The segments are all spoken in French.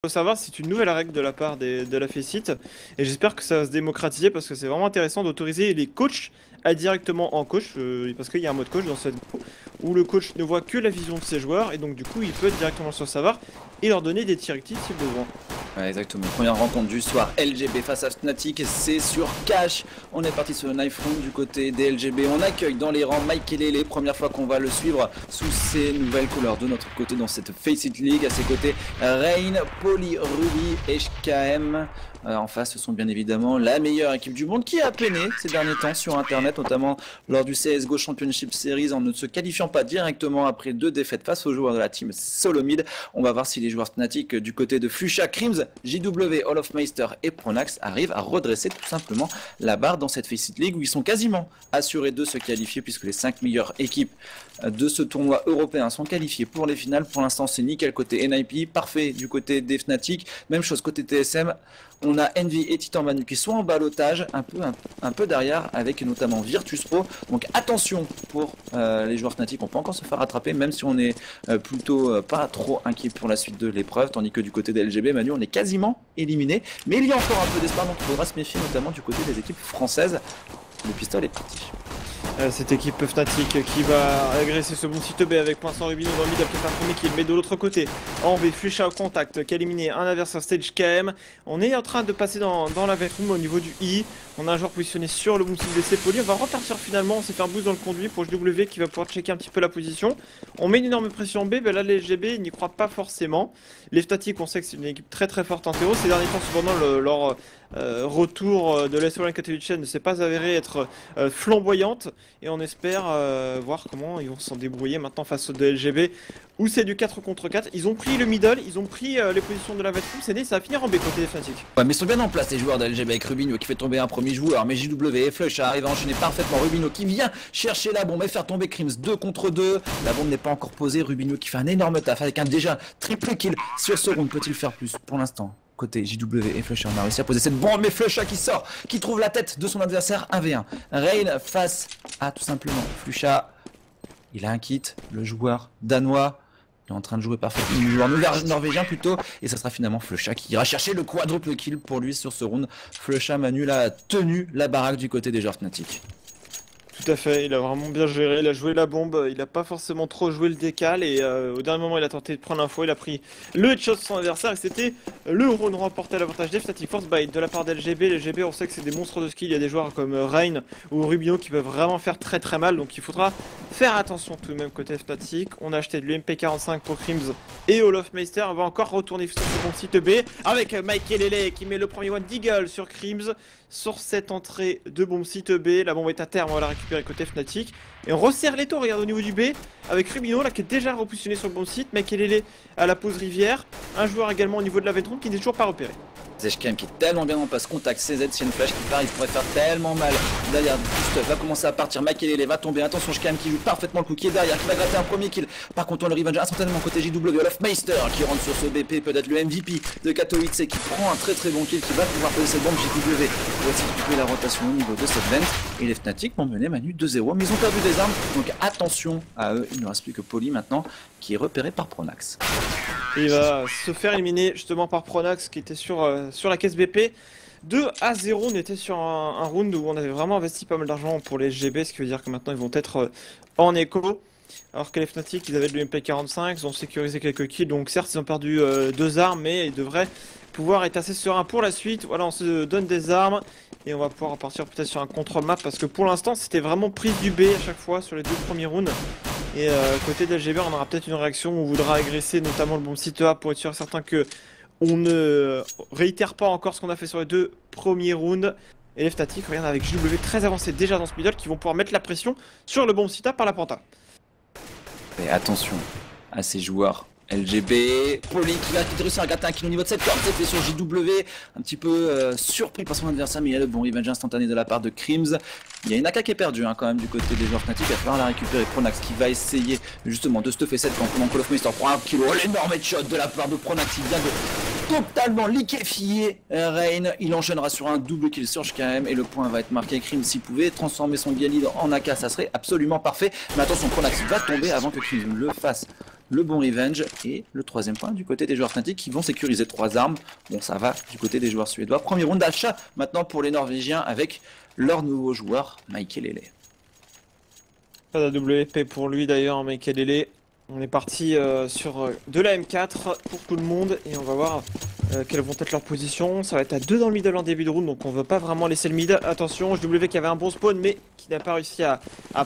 Faut savoir, c'est une nouvelle règle de la part de la FACEIT et j'espère que ça va se démocratiser parce que c'est vraiment intéressant d'autoriser les coachs à directement en coach parce qu'il y a un mode coach dans cette go où le coach ne voit que la vision de ses joueurs et donc du coup il peut être directement sur Savar et leur donner des directives si besoin. Ouais, exactement. Première rencontre du soir, LGB face à Fnatic, c'est sur Cash. On est parti sur le knife round du côté des LGB. On accueille dans les rangs Mike Kelele, première fois qu'on va le suivre sous ses nouvelles couleurs de notre côté dans cette FACEIT League. À ses côtés, Rain, Poly, Ruby et HKM. En face, ce sont bien évidemment la meilleure équipe du monde qui a peiné ces derniers temps sur internet, notamment lors du CSGO Championship Series en ne se qualifiant pas directement après 2 défaites face aux joueurs de la team Solomid. On va voir si les joueurs Fnatic du côté de Flusha, Crims, JW, All of Meister et Pronax arrivent à redresser tout simplement la barre dans cette FACEIT League où ils sont quasiment assurés de se qualifier puisque les 5 meilleures équipes de ce tournoi européen sont qualifiées pour les finales. Pour l'instant, c'est nickel côté NIP, parfait du côté des Fnatic, même chose côté TSM. On a Envy et Titan Manu qui sont en ballottage, un peu derrière, avec notamment Virtus Pro. Donc attention pour les joueurs Fnatic, on peut encore se faire rattraper, même si on est plutôt pas trop inquiet pour la suite de l'épreuve. Tandis que du côté des LGB, Manu, on est quasiment éliminé. Mais il y a encore un peu d'espoir, donc il faudra se méfier, notamment du côté des équipes françaises. Le pistolet est parti. Cette équipe Fnatic qui va agresser ce bon site B avec Poinçon Rubino dans le mid après un premier kill, mais de l'autre côté en B, Flusha au contact qui a éliminé un adversaire stage KM. On est en train de passer dans la room au niveau du I. On a un joueur positionné sur le bon site B, c'est Poly. On va repartir finalement, on s'est fait un boost dans le conduit pour JW qui va pouvoir checker un petit peu la position. On met une énorme pression en B, ben là les LGB n'y croient pas forcément. Les Fnatic, on sait que c'est une équipe très très forte en terreau. Ces derniers temps, cependant, leur retour de l'S1 Katowice ne s'est pas avéré être flamboyante et on espère voir comment ils vont s'en débrouiller maintenant face aux LGB où c'est du 4 contre 4. Ils ont pris le middle, ils ont pris les positions de la room, c'est né, ça va finir en B côté des Fnatic. Ouais, mais ils sont bien en place les joueurs de LGB avec Rubino qui fait tomber un premier joueur, mais JW et Flush arrivent à enchaîner parfaitement. Rubino qui vient chercher la bombe et faire tomber Crims 2 contre 2. La bombe n'est pas encore posée, Rubino qui fait un énorme taf avec un déjà triple kill sur ce round. Peut-il faire plus pour l'instant? Côté JW et Flusha, on a réussi à poser cette bombe, mais Flusha qui sort, qui trouve la tête de son adversaire 1v1. Rain face à tout simplement Flusha. Il a un kit, le joueur danois. Il est en train de jouer parfaitement, le joueur norvégien plutôt, et ça sera finalement Flusha qui ira chercher le quadruple kill pour lui sur ce round. Flusha Manu a tenu la baraque du côté des joueurs Fnatic. Tout à fait, il a vraiment bien géré, il a joué la bombe, il a pas forcément trop joué le décal et au dernier moment il a tenté de prendre l'info, il a pris le headshot de son adversaire et c'était le round remporté à l'avantage des Fnatic. Force bite de la part d'LGB, les LGB on sait que c'est des monstres de skill, il y a des joueurs comme Rain ou Rubino qui peuvent vraiment faire très très mal donc il faudra faire attention tout de même côté Fnatic. On a acheté de l'UMP45 pour Crims et Olof Meister, on va encore retourner sur ce bon site B avec Mike Kelele qui met le premier one d'Eagle sur Crims. Sur cette entrée de bombe site B, la bombe est à terre, on va la récupérer côté Fnatic. Et on resserre les taux, regarde au niveau du B, avec Rubino là qui est déjà repositionné sur le bon site, mais qui est à la pause rivière. Un joueur également au niveau de la Ventron qui n'est toujours pas repéré. HKM qui est tellement bien en passe contact, CZ, c'est une flash qui part, il pourrait faire tellement mal. Derrière, Boost va commencer à partir, Makelele va tomber, attention HKM qui joue parfaitement le coup, qui est derrière, qui va gratter un premier kill. Par contre on le revenge instantanément côté JW, Olaf Meister qui rentre sur ce BP, peut-être le MVP de Katowice qui prend un très très bon kill, qui va pouvoir poser cette bombe JW. Voici récupérer la rotation au niveau de cette vente. Et les Fnatic vont mener Manu 2-0, mais ils ont perdu des armes, donc attention à eux, il ne reste plus que Poly maintenant, qui est repéré par Pronax. Et il va se faire éliminer justement par Pronax qui était sur la caisse BP. 2-0, on était sur un round où on avait vraiment investi pas mal d'argent pour les GB, ce qui veut dire que maintenant ils vont être en écho. Alors que les Fnatic, ils avaient de l'UMP45, ils ont sécurisé quelques kills, donc certes ils ont perdu 2 armes, mais ils devraient pouvoir être assez sereins pour la suite. Voilà, on se donne des armes et on va pouvoir repartir peut-être sur un contre-map parce que pour l'instant c'était vraiment prise du B à chaque fois sur les 2 premiers rounds. Et côté de LGB, on aura peut-être une réaction où on voudra agresser notamment le bon site A pour être sûr certain que on ne réitère pas encore ce qu'on a fait sur les 2 premiers rounds. Et les Fnatic, regarde avec JW très avancé déjà dans ce middle qui vont pouvoir mettre la pression sur le bon site A par la Panta. Et attention à ces joueurs LGB, Poly qui va réussir à gratter un kill au niveau de cette corde, c'est fait sur JW, un petit peu surpris par son adversaire, mais il y a le bon revenge instantané de la part de Crims. Il y a une AK qui est perdue quand même du côté des joueurs Fnatic, il va falloir la récupérer. Pronax qui va essayer justement de stuffer cette pendant que Olof Meister prend un kilo, l'énorme headshot de la part de Pronax, il vient de totalement liquéfier Rain, il enchaînera sur un double kill sur HKM et le point va être marqué. Crims s'il pouvait transformer son Galil en AK, ça serait absolument parfait, mais attention Pronax va tomber avant que Crims le fasse. le bon revenge et le troisième point du côté des joueurs Fnatic qui vont sécuriser 3 armes. Bon, ça va du côté des joueurs suédois. Premier round d'achat maintenant pour les Norvégiens avec leur nouveau joueur, Maikelele. Pas d'AWP pour lui d'ailleurs, Maikelele. On est parti sur de la M4 pour tout le monde et on va voir quelles vont être leurs positions. Ça va être à 2 dans le middle en début de round, donc on veut pas vraiment laisser le mid. Attention, JW qui avait un bon spawn mais qui n'a pas réussi à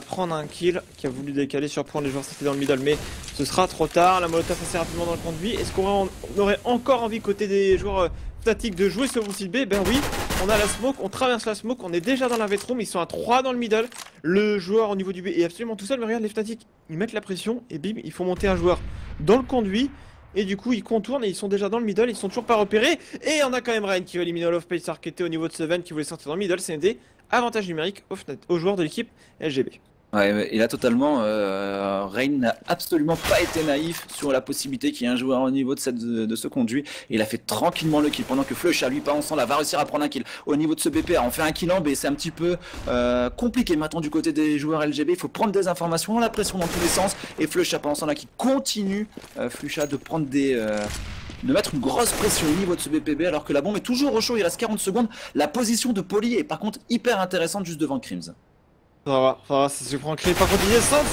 prendre un kill, qui a voulu décaler, surprendre les joueurs c'était dans le middle, mais ce sera trop tard. La molotov assez rapidement dans le conduit. Est-ce qu'on aurait encore envie côté des joueurs Fnatic de jouer ce site B? Ben oui, on a la smoke, on traverse la smoke, on est déjà dans la room, ils sont à 3 dans le middle. Le joueur au niveau du B est absolument tout seul, mais regarde les Fnatic, ils mettent la pression et bim, il faut monter un joueur dans le conduit. Et du coup ils contournent et ils sont déjà dans le middle, ils sont toujours pas repérés. Et on a quand même Ryan qui va éliminer Olofmeister qui était au niveau de Seven, qui voulait sortir dans le middle. C'est des avantages numériques aux joueurs de l'équipe LGB. Ouais, il a totalement. Rain n'a absolument pas été naïf sur la possibilité qu'il y ait un joueur au niveau de ce conduit. Et il a fait tranquillement le kill pendant que Flush, à lui, pas ensemble, va réussir à prendre un kill. Au niveau de ce BP, on fait un kill en B, c'est un petit peu compliqué maintenant du côté des joueurs LGB. Il faut prendre des informations, la pression dans tous les sens. Et Flush, pas ensemble, là, qui continue, Flusha, de prendre des. De mettre une grosse pression au niveau de ce BPB alors que la bombe est toujours au chaud, il reste 40 secondes. La position de Poly est par contre hyper intéressante juste devant Crims. Ça va, ça se prend Crims. Par contre, il descend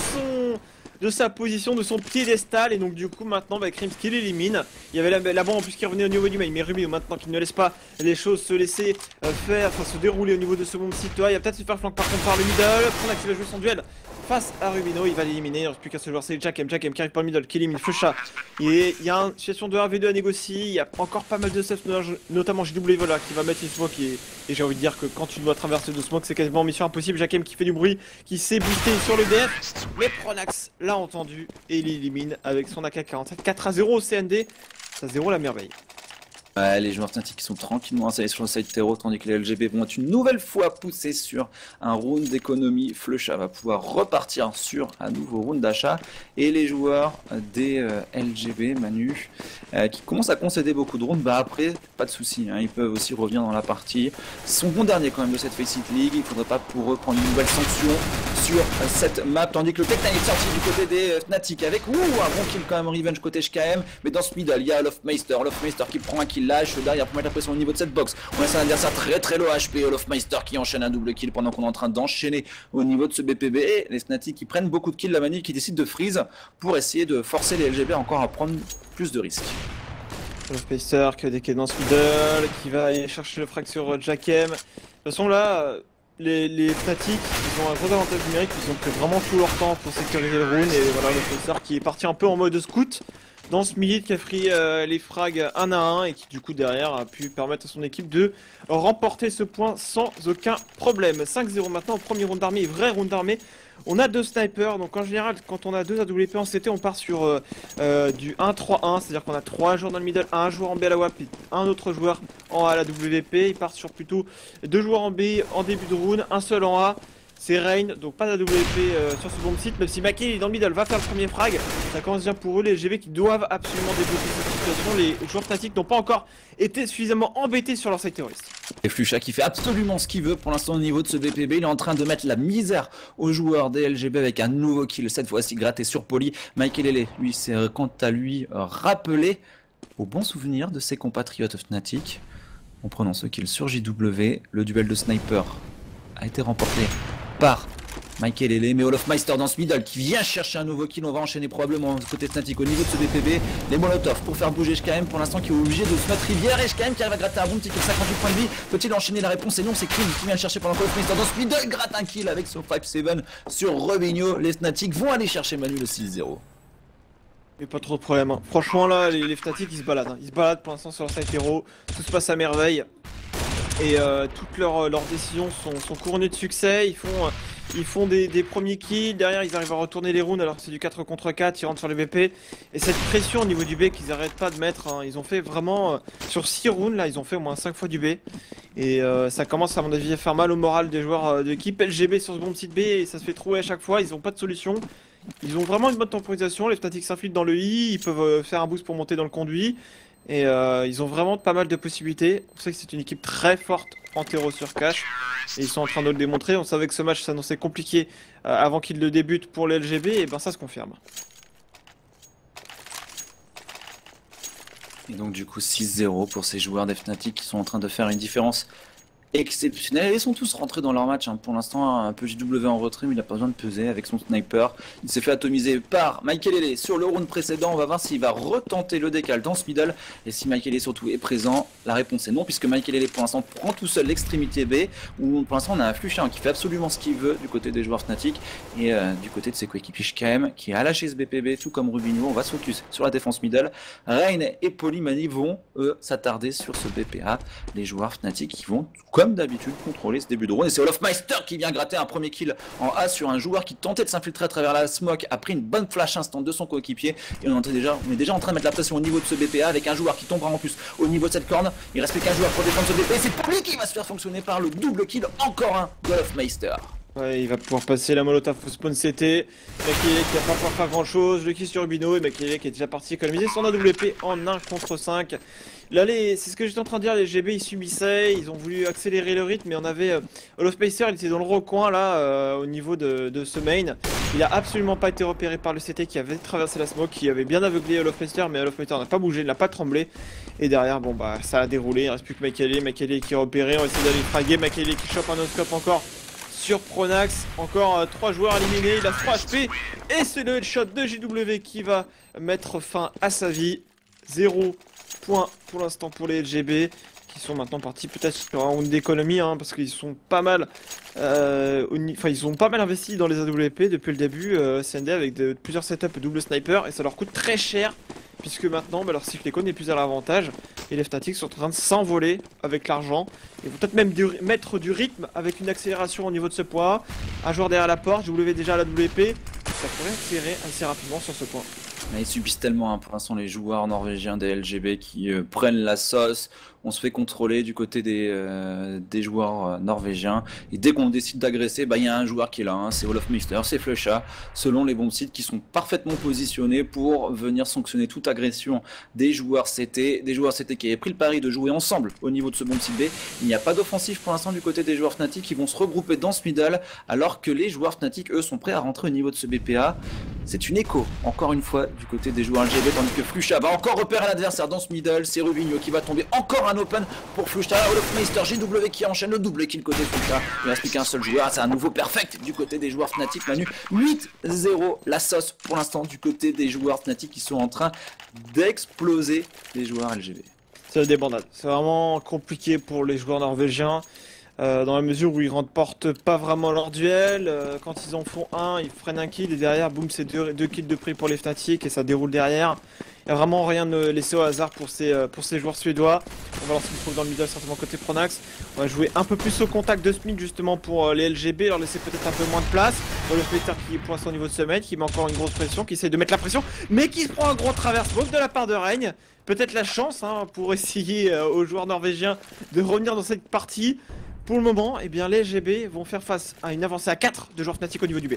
de sa position, de son piédestal. Et donc, du coup, maintenant, Crims qui l'élimine. Il y avait la bombe en plus qui revenait au niveau du mail. Mais Rubino, maintenant qu'il ne laisse pas les choses se laisser se dérouler au niveau de ce bombe site. Il va peut-être se faire flank par contre par le middle. Pronax qui va jouer son duel face à Rubino. Il va l'éliminer. Il ne reste plus qu'à ce joueur. C'est Jakem qui arrive par le middle, qui élimine Flusha. Il y a une situation de 1v2 à négocier. Il y a encore pas mal de stuff, notamment JW Vola qui va mettre une smoke. Et j'ai envie de dire que quand tu dois traverser de smoke, c'est quasiment mission impossible. Jakem qui fait du bruit, qui s'est boosté sur le DF. Mais Pronax l'a entendu et il élimine avec son AK-47. 4-0 au CND. Ça 0 la merveille. Ouais, les joueurs Fnatic qui sont tranquillement installés sur le side terreau, tandis que les LGB vont être une nouvelle fois poussés sur un round d'économie. Flusha va pouvoir repartir sur un nouveau round d'achat. Et les joueurs des LGB, Manu, qui commencent à concéder beaucoup de rounds, après, pas de soucis, hein, ils peuvent aussi revenir dans la partie. Ils sont bon dernier quand même de cette Faceit League, il ne faudrait pas pour eux prendre une nouvelle sanction sur cette map, tandis que le Tech9 est sorti du côté des Fnatic avec un bon kill quand même, revenge côté HKM, mais dans ce middle, il y a Olofmeister qui prend un kill lâche derrière pour mettre la pression au niveau de cette box. On laisse un adversaire très low HP, Olofmeister qui enchaîne un double kill pendant qu'on est en train d'enchaîner au niveau de ce BPB, et les Fnatic qui prennent beaucoup de kills, la manille qui décide de freeze pour essayer de forcer les LGB encore à prendre plus de risques. Olofmeister qui est dans ce middle, qui va aller chercher le frag sur Jakem. De toute façon là, les Fnatic, ils ont un gros avantage numérique, ils ont pris vraiment tout leur temps pour sécuriser le round, et voilà Olofmeister qui est parti un peu en mode scout dans ce mid, qui a pris les frags 1 à 1 et qui du coup derrière a pu permettre à son équipe de remporter ce point sans aucun problème. 5-0 maintenant au premier round d'armée, vrai round d'armée. On a 2 snipers, donc en général quand on a 2 AWP en CT on part sur du 1-3-1, c'est à dire qu'on a 3 joueurs dans le middle, un joueur en B à la WAP et un autre joueur en A à la WP. Ils partent sur plutôt 2 joueurs en B en début de round, un seul en A. C'est Rain, donc pas d'AWP sur ce bon site, même si Maki est dans le middle, va faire le premier frag. Ça commence bien pour eux, les LGB qui doivent absolument débloquer cette situation. Les joueurs Fnatic n'ont pas encore été suffisamment embêtés sur leur site terroriste. Et Flusha qui fait absolument ce qu'il veut pour l'instant au niveau de ce BPB, il est en train de mettre la misère aux joueurs des LGB avec un nouveau kill, cette fois-ci gratté sur Poly. Maikelele, lui, s'est quant à lui rappelé au bon souvenir de ses compatriotes Fnatic en prenant ce kill sur JW. Le duel de sniper a été remporté par Maikelele, mais Olofmeister dans ce middle qui vient chercher un nouveau kill. On va enchaîner probablement du côté Fnatic au niveau de ce BPB. Les Molotov pour faire bouger HKM pour l'instant qui est obligé de se mettre rivière. HKM qui arrive à gratter un bon petit kill, 58 points de vie. Peut-il enchaîner? La réponse est non, c'est Crims qui vient le chercher pendant que Olofmeister dans ce middle gratte un kill avec son 5-7 sur Robinho. Les Fnatic vont aller chercher Manu le 6-0. Et pas trop de problème, hein. Franchement là les Fnatic ils se baladent, hein. Ils se baladent pour l'instant sur leur site hero, tout se passe à merveille. Et toutes leurs décisions sont couronnées de succès. Ils font des premiers kills, derrière ils arrivent à retourner les rounds alors que c'est du 4 contre 4, ils rentrent sur les BP. Et cette pression au niveau du B qu'ils n'arrêtent pas de mettre, hein. Ils ont fait vraiment, sur 6 rounds là, ils ont fait au moins 5 fois du B. Et ça commence à mon avis à faire mal au moral des joueurs de l'équipe LGB sur ce bon site B, et ça se fait trouver à chaque fois, ils n'ont pas de solution. Ils ont vraiment une bonne temporisation, les Fnatic s'infiltrent dans le I, ils peuvent faire un boost pour monter dans le conduit. Et ils ont vraiment pas mal de possibilités. On sait que c'est une équipe très forte en terreau sur cache. Et ils sont en train de le démontrer. On savait que ce match s'annonçait compliqué avant qu'il le débute pour les LGB. Et ben ça se confirme. Et donc du coup 6-0 pour ces joueurs des Fnatic qui sont en train de faire une différence exceptionnel. Ils sont tous rentrés dans leur match. Hein. Pour l'instant, un peu JW en retrait, mais il n'a pas besoin de peser avec son sniper. Il s'est fait atomiser par Michael sur le round précédent. On va voir s'il va retenter le décal dans ce middle. Et si Michael surtout est présent, la réponse est non, puisque Michael pour l'instant prend tout seul l'extrémité B. Où pour l'instant, on a un Flusha qui fait absolument ce qu'il veut du côté des joueurs Fnatic. Et du côté de ses coéquipiers KM qui a lâché ce BPB, tout comme Rubinho. On va se focus sur la défense middle. Rain et Polymani vont, eux, s'attarder sur ce BPA. Les joueurs Fnatic qui vont, comme d'habitude, contrôler ce début de round. Et c'est Olofmeister qui vient gratter un premier kill en A sur un joueur qui tentait de s'infiltrer à travers la smoke, a pris une bonne flash instant de son coéquipier. Et on est déjà en train de mettre la pression au niveau de ce BPA avec un joueur qui tombera en plus au niveau de cette corne. Il reste plus qu'un joueur pour défendre ce BPA. C'est pour lui qui va se faire fonctionner par le double kill, encore un d'Olofmeister. Ouais, il va pouvoir passer la molotov au spawn CT. Makele qui va pas pouvoir faire grand chose. Le kill sur Rubino et Makele qui est déjà parti économiser son AWP en 1 contre 5. Là, c'est ce que j'étais en train de dire, les GB ils subissaient, ils ont voulu accélérer le rythme, mais on avait Olofmeister, il était dans le recoin là, au niveau de ce main. Il a absolument pas été repéré par le CT qui avait traversé la smoke, qui avait bien aveuglé Olofmeister, mais Olofmeister n'a pas bougé, il n'a pas tremblé. Et derrière, bon bah ça a déroulé, il reste plus que Makele qui est repéré, on va essayer d'aller fraguer, Makele qui chope un no-scope encore sur Pronax, encore 3 joueurs éliminés, il a 3 HP, et c'est le headshot de JW qui va mettre fin à sa vie. 0 points pour l'instant pour les LGB, qui sont maintenant partis peut-être sur un round d'économie, hein, parce qu'ils sont pas mal, ils ont pas mal investi dans les AWP depuis le début, CND avec plusieurs setups double sniper, et ça leur coûte très cher, puisque maintenant leur cycle éco n'est plus à l'avantage, et les Fnatic sont en train de s'envoler avec l'argent. Ils vont peut-être même mettre du rythme avec une accélération au niveau de ce point. Un joueur derrière la porte, JW déjà à la WP, ça pourrait accélérer assez rapidement sur ce point. Mais ils subissent tellement, hein, pour l'instant, les joueurs norvégiens des LGB qui prennent la sauce. On se fait contrôler du côté des joueurs norvégiens. Et dès qu'on décide d'agresser, bah, y a un joueur qui est là, hein, c'est Olofmeister, c'est Flusha, selon les bons sites qui sont parfaitement positionnés pour venir sanctionner toute agression des joueurs CT. Des joueurs CT qui avaient pris le pari de jouer ensemble au niveau de ce bon site B. Il n'y a pas d'offensif pour l'instant du côté des joueurs Fnatic qui vont se regrouper dans ce middle, alors que les joueurs Fnatic, eux, sont prêts à rentrer au niveau de ce BPA. C'est une écho, encore une fois, du côté des joueurs LGB, tandis que Flusha va encore repérer l'adversaire dans ce middle. C'est Rubinho qui va tomber, encore un open pour Flusha. Olofmeister, JW qui enchaîne le double kill côté Flusha. Il ne reste plus qu'un seul joueur, c'est un nouveau perfect du côté des joueurs Fnatic. Manu, 8-0 la sauce pour l'instant du côté des joueurs Fnatic qui sont en train d'exploser les joueurs LGB. C'est la débandade, c'est vraiment compliqué pour les joueurs norvégiens. Dans la mesure où ils remportent pas vraiment leur duel, quand ils en font un, ils prennent un kill et derrière, boum, c'est deux kills de prix pour les Fnatic et ça déroule derrière. Il n'y a vraiment rien de laissé au hasard pour ces joueurs suédois. On va voir s'ils trouvent dans le middle, certainement côté Pronax. On va jouer un peu plus au contact de Smith justement pour les LGB, leur laisser peut-être un peu moins de place. Le Spectre qui est pour l'instant au niveau de ce mec, qui met encore une grosse pression, qui essaie de mettre la pression, mais qui se prend un gros travers smoke de la part de Reign. Peut-être la chance hein, pour essayer aux joueurs norvégiens de revenir dans cette partie. Pour le moment, eh bien, les LGB vont faire face à une avancée à 4 de joueurs Fnatic au niveau du B.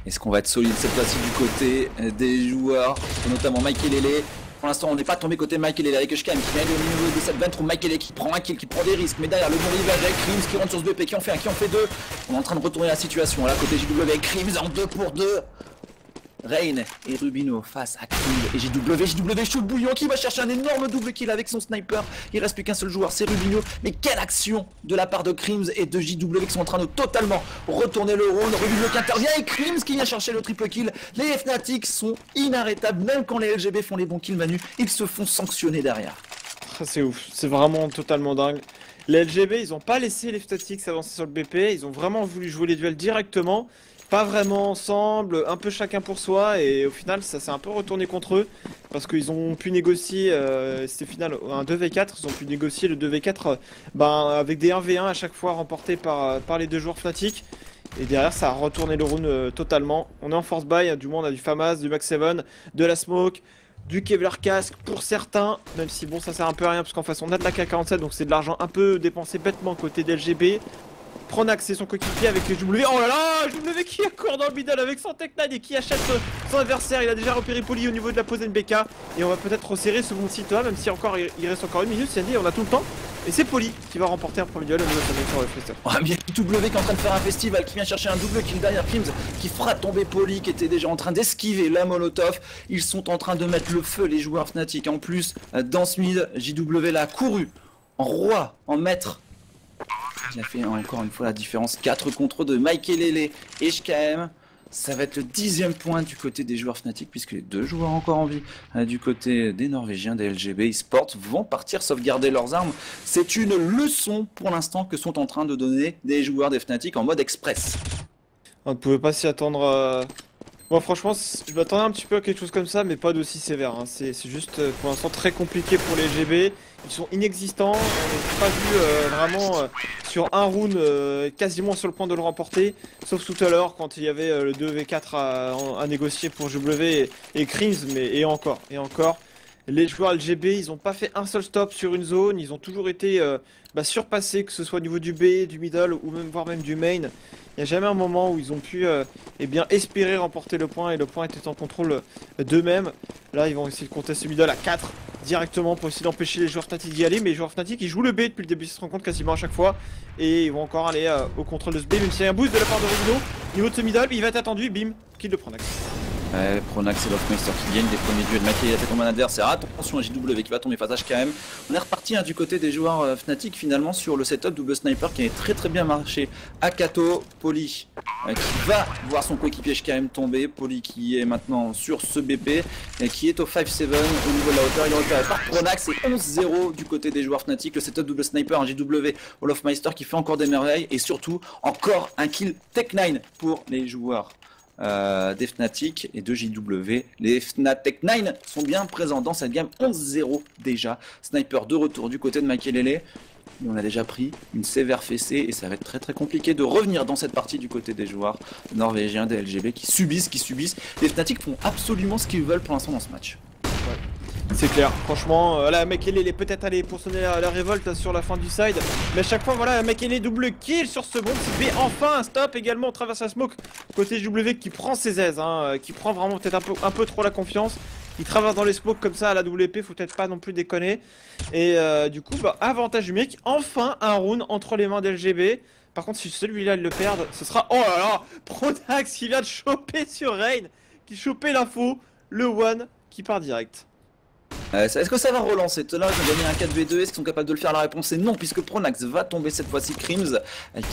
Est-ce qu'on va être solide cette fois-ci du côté des joueurs, notamment Michael Lele? Pour l'instant, on n'est pas tombé côté Michael Lele avec Shkam qui vient au niveau de cette 23. Michael qui prend un kill, qui prend des risques, mais derrière le bon rival avec Krims qui rentre sur ce BP, qui en fait un, qui en fait deux. On est en train de retourner la situation là, côté JW avec Krims en 2 pour 2. Rain et Rubino face à Krims et JW chaud bouillon qui va chercher un énorme double kill avec son sniper. Il reste plus qu'un seul joueur, c'est Rubino. Mais quelle action de la part de Krims et de JW qui sont en train de totalement retourner le round. Rubino qui intervient et Krims qui vient chercher le triple kill. Les Fnatic sont inarrêtables, même quand les LGB font les bons kills Manu, ils se font sanctionner derrière. C'est ouf, c'est vraiment totalement dingue. Les LGB, ils ont pas laissé les Fnatic s'avancer sur le BP, ils ont vraiment voulu jouer les duels directement. Pas vraiment ensemble, un peu chacun pour soi, et au final ça s'est un peu retourné contre eux parce qu'ils ont pu négocier, c'était final un 2v4, ils ont pu négocier le 2v4 avec des 1v1 à chaque fois remportés par les deux joueurs Fnatic, et derrière ça a retourné le round totalement. On est en force buy, du moins on a du FAMAS, du Max 7, de la Smoke, du Kevlar Casque pour certains, même si bon ça sert un peu à rien parce qu'en face on a de la K47 donc c'est de l'argent un peu dépensé bêtement côté d'LGB. Pronax et son coéquipier avec les W. Oh là là, W qui accourt dans le middle avec son Tech9 et qui achète son adversaire. Il a déjà repéré Poli au niveau de la pause NBK. Et on va peut-être resserrer ce bon site là, même si encore il reste encore une minute. Sandy, on a tout le temps. Et c'est Poli qui va remporter un premier duel au niveau de la Freestyle. Oh, bien W qui est en train de faire un festival, qui vient chercher un double kill derrière Crims, qui fera tomber Poli, qui était déjà en train d'esquiver la Molotov. Ils sont en train de mettre le feu, les joueurs Fnatic. En plus, dans ce mid, JW l'a couru en roi, en maître. Il a fait encore une fois la différence. 4 contre 2. Maikelele et HKM. Ça va être le 10e point du côté des joueurs Fnatic, puisque les deux joueurs encore en vie du côté des Norvégiens, des LGB eSports, vont partir sauvegarder leurs armes. C'est une leçon pour l'instant que sont en train de donner des joueurs des Fnatic en mode express. On ne pouvait pas s'y attendre. Moi franchement, je m'attendais un petit peu à quelque chose comme ça, mais pas d'aussi sévère. Hein. C'est juste pour l'instant très compliqué pour les LGB. Ils sont inexistants, on n'a pas vu vraiment sur un round quasiment sur le point de le remporter, sauf tout à l'heure quand il y avait le 2v4 à négocier pour W et Crims, et encore. Les joueurs LGB, ils n'ont pas fait un seul stop sur une zone, ils ont toujours été surpassés, que ce soit au niveau du B, du middle ou même voire même du main. Il n'y a jamais un moment où ils ont pu espérer remporter le point et le point était en contrôle d'eux-mêmes. Là, ils vont essayer de contester ce middle à 4 directement pour essayer d'empêcher les joueurs Fnatic d'y aller. Mais les joueurs Fnatic, ils jouent le B depuis le début de cette rencontre quasiment à chaque fois. Et ils vont encore aller au contrôle de ce B, même s'il y a un boost de la part de Rubino. Niveau de ce middle, il va être attendu, bim, kill de Pronax. Pronax et Lofmeister qui gagnent des premiers duels. Maki attaque comme un adversaire. Attention à JW qui va tomber face à HKM. On est reparti du côté des joueurs Fnatic finalement sur le setup double sniper qui a très bien marché à Kato. Poli qui va voir son coéquipier HKM tomber. Poli qui est maintenant sur ce BP et qui est au 5-7 au niveau de la hauteur. Il est repéré par Pronax et 11-0 du côté des joueurs Fnatic. Le setup double sniper, un JW au Lofmeister qui fait encore des merveilles et surtout encore un kill Tech9 pour les joueurs des Fnatic et de JW. Les Fnatic 9 sont bien présents dans cette game. 11-0 déjà. Sniper de retour du côté de Maikelele. On a déjà pris une sévère fessée et ça va être très compliqué de revenir dans cette partie du côté des joueurs norvégiens, des LGB qui subissent. Les Fnatic font absolument ce qu'ils veulent pour l'instant dans ce match. C'est clair, franchement, là Maikelele est peut-être allé pour sonner la révolte sur la fin du side, mais à chaque fois voilà, Maikelele double kill sur ce bon B, enfin un stop également, on traverse la smoke, côté W qui prend ses aises, qui prend vraiment peut-être un peu trop la confiance, il traverse dans les smokes comme ça à la WP, faut peut-être pas non plus déconner, et du coup avantage numérique, enfin un round entre les mains d'LGB. Par contre si celui-là ils le perdent, ce sera, oh là là, Pronax qui vient de choper sur Rain, qui chopait l'info, le one qui part direct. Est-ce que ça va relancer? Tout à l'heure ils ont gagné un 4v2, est-ce qu'ils sont capables de le faire? La réponse est non, puisque Pronax va tomber cette fois-ci. Crims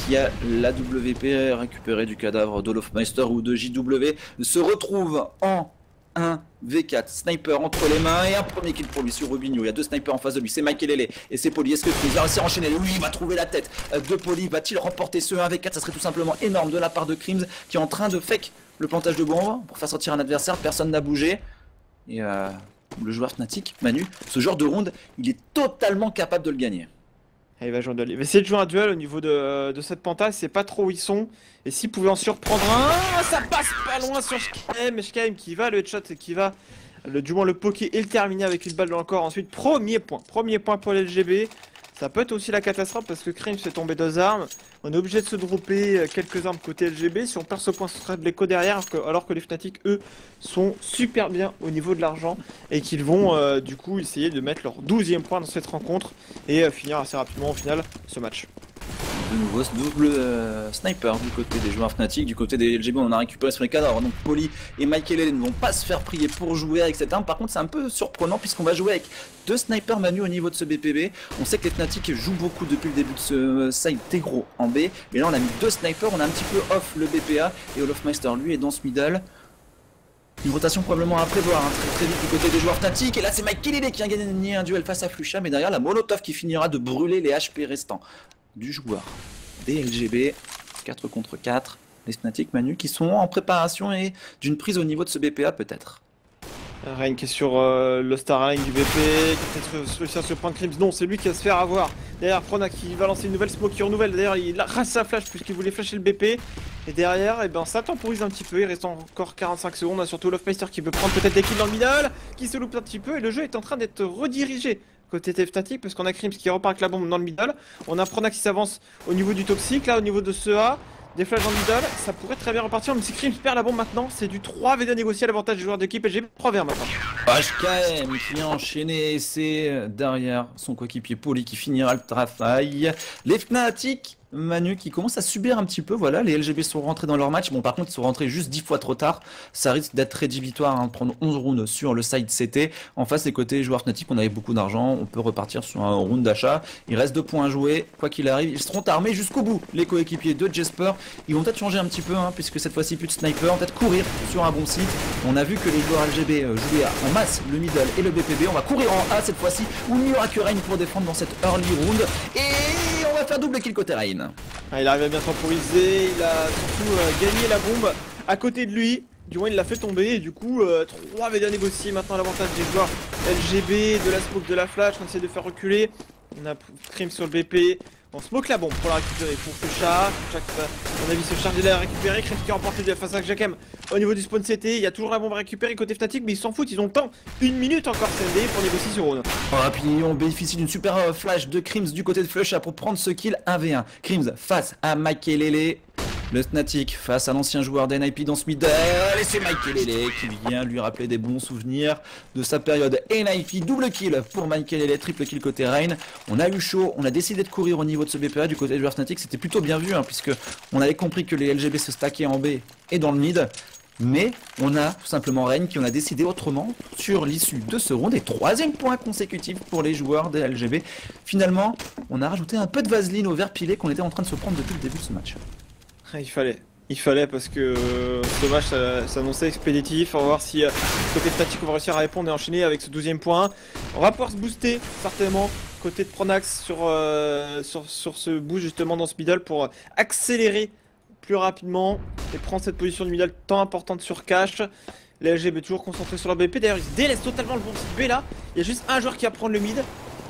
qui a la WP récupéré du cadavre d'Olofmeister ou de JW se retrouve en 1v4, sniper entre les mains et un premier kill pour lui sur Rubinho. Il y a deux snipers en face de lui, c'est Maikelele et c'est Poli. Est-ce que Crims va réussir à enchaîner? Oui, il va trouver la tête de Poli. Va-t-il remporter ce 1v4? Ça serait tout simplement énorme de la part de Crims qui est en train de fake le plantage de bombe pour faire sortir un adversaire. Personne n'a bougé et le joueur Fnatic, Manu, ce genre de round, il est totalement capable de le gagner. Et il va jouer un duel. Il va essayer de jouer un duel au niveau de cette penta, c'est pas trop où ils sont. Et s'il pouvait en surprendre un, ça passe pas loin sur HKM. HKM qui va le headshot et qui va du moins le poker et le terminer avec une balle dans le corps. Ensuite, premier point pour l'LGB. Ça peut être aussi la catastrophe parce que Crims fait tomber 2 armes. On est obligé de se dropper quelques armes côté LGB. Si on perd ce point, ce sera de l'écho derrière. Alors que les Fnatic, eux, sont super bien au niveau de l'argent. Et qu'ils vont du coup essayer de mettre leur 12e point dans cette rencontre. Et finir assez rapidement au final ce match. De nouveau ce double sniper du côté des joueurs Fnatic, du côté des LGB on a récupéré sur les cadavres, donc Poli et Maikelele ne vont pas se faire prier pour jouer avec cette arme. Par contre c'est un peu surprenant puisqu'on va jouer avec 2 snipers Manu au niveau de ce BPB. On sait que les Fnatic jouent beaucoup depuis le début de ce side Tegro en B, mais là on a mis 2 snipers, on a un petit peu off le BPA et Olofmeister lui est dans ce middle. Une rotation probablement à prévoir très vite du côté des joueurs Fnatic. Et là c'est Maikelele qui a gagné un duel face à Flusha, mais derrière la Molotov qui finira de brûler les HP restants du joueur des LGB. 4 contre 4. Les Fnatic, Manu, qui sont en préparation et d'une prise au niveau de ce BPA peut-être. Rain qui est sur le Starline du BP, qui peut-être réussi à se prendre Crims. Non, c'est lui qui va se faire avoir. Derrière, Pronax qui va lancer une nouvelle smoke qui renouvelle. D'ailleurs, il rase sa flash puisqu'il voulait flasher le BP. Et derrière, ça temporise un petit peu. Il reste encore 45 secondes. On a surtout Lofmeister qui peut prendre peut-être des kills dans le middle, qui se loupe un petit peu. Et le jeu est en train d'être redirigé côté Fnatic parce qu'on a Krims qui repart avec la bombe dans le middle. On a Pronax qui s'avance au niveau du toxique, là au niveau de ce A. Des flashs dans le middle, ça pourrait très bien repartir, même si Krims perd la bombe maintenant, c'est du 3v2 négocié à l'avantage des joueurs d'équipe et j'ai 3v1 maintenant. HKM qui a enchaîné, c'est derrière son coéquipier Poli qui finira le travail. Les Fnatic, Manu qui commence à subir un petit peu, voilà, les LGB sont rentrés dans leur match, bon par contre ils sont rentrés juste 10 fois trop tard, ça risque d'être rédhibitoire, hein, de prendre 11 rounds sur le side CT, en face des côtés joueurs Fnatic, on avait beaucoup d'argent, on peut repartir sur un round d'achat, il reste 2 points à jouer, quoi qu'il arrive, ils seront armés jusqu'au bout, les coéquipiers de Jesper, ils vont peut-être changer un petit peu, hein, puisque cette fois-ci plus de sniper, peut-être courir sur un bon site, on a vu que les joueurs LGB jouaient en masse le middle et le BPB, on va courir en A cette fois-ci, où il n'y aura que Rain pour défendre dans cette early round, et on va faire double kill côté Rain. Ah, il arrive à bien temporiser, il a surtout gagné la bombe à côté de lui. Du moins il l'a fait tomber et du coup 3v2 négocié maintenant à l'avantage des joueurs LGB, de la smoke, de la flash, on essaie de faire reculer. On a Krims sur le BP, on smoke la bombe pour la récupérer pour Fusha. On a vu se charger de la récupérer, Krims qui a remporté de face à Jakem au niveau du spawn CT, il y a toujours la bombe à récupérer côté Fnatic mais ils s'en foutent, ils ont le temps, 1 minute encore CND pour négocier sur Rune. Voilà, puis on bénéficie d'une super flash de Krims du côté de Flusha pour prendre ce kill 1v1. Krims face à Makelele. Le Fnatic face à l'ancien joueur d'NIP dans ce middle, et c'est Makelele qui vient lui rappeler des bons souvenirs de sa période NIP. Double kill pour Makelele, triple kill côté Rain. On a eu chaud, on a décidé de courir au niveau de ce BPA du côté du joueur Fnatic, c'était plutôt bien vu, hein, puisque on avait compris que les LGB se stackaient en B et dans le mid. Mais on a tout simplement Rain qui en a décidé autrement sur l'issue de ce round et 3e point consécutif pour les joueurs des LGB. Finalement, on a rajouté un peu de vaseline au verre pilé qu'on était en train de se prendre depuis le début de ce match. Il fallait parce que ce match s'annonçait expéditif. On va voir si côté Fnatic on va réussir à répondre et enchaîner avec ce 12e point. On va pouvoir se booster certainement côté de Pronax sur ce boost justement dans ce middle pour accélérer plus rapidement et prendre cette position du middle tant importante sur cash. Les LGB toujours concentrés sur leur BP, d'ailleurs ils se délaissent totalement le bon site B là. Il y a juste un joueur qui va prendre le mid.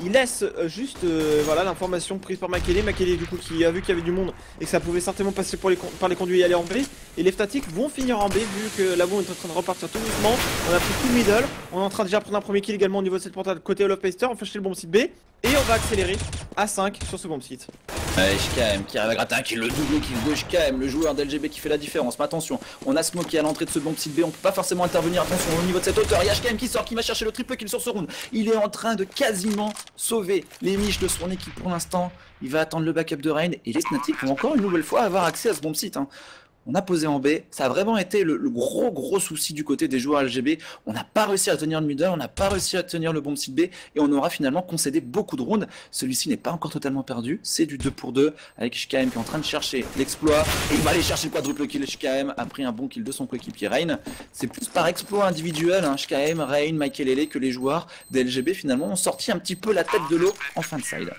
Il laisse juste voilà l'information prise par Makelele du coup qui a vu qu'il y avait du monde et que ça pouvait certainement passer par les conduits et aller en B. Et les Fnatic vont finir en B vu que la bombe est en train de repartir tout doucement. On a pris tout le middle, on est en train de déjà prendre un premier kill également au niveau de cette portale côté Hall of Payster, on fait acheter le bomb site B et on va accélérer à 5 sur ce bomb site. HKM qui arrive à gratter un kill, le double kill de HKM, le joueur d'LGB qui fait la différence. Mais attention, on a Smoky à l'entrée de ce bomb site B, on peut pas forcément intervenir, attention au niveau de cette hauteur. Il y a HKM qui sort, qui va chercher le triple kill sur ce round. Il est en train de quasiment sauver les miches de son équipe pour l'instant. Il va attendre le backup de Rain et les Fnatic vont encore une nouvelle fois avoir accès à ce bomb site. On a posé en B, ça a vraiment été le gros souci du côté des joueurs LGB. On n'a pas réussi à tenir le middle, on n'a pas réussi à tenir le bomb site B et on aura finalement concédé beaucoup de rounds. Celui-ci n'est pas encore totalement perdu, c'est du 2 pour 2 avec HKM qui est en train de chercher l'exploit et il va aller chercher le quadruple kill. HKM a pris un bon kill de son coéquipier Rain. C'est plus par exploit individuel, hein, HKM, Rain, Makelele, que les joueurs des LGB finalement ont sorti un petit peu la tête de l'eau en fin de side.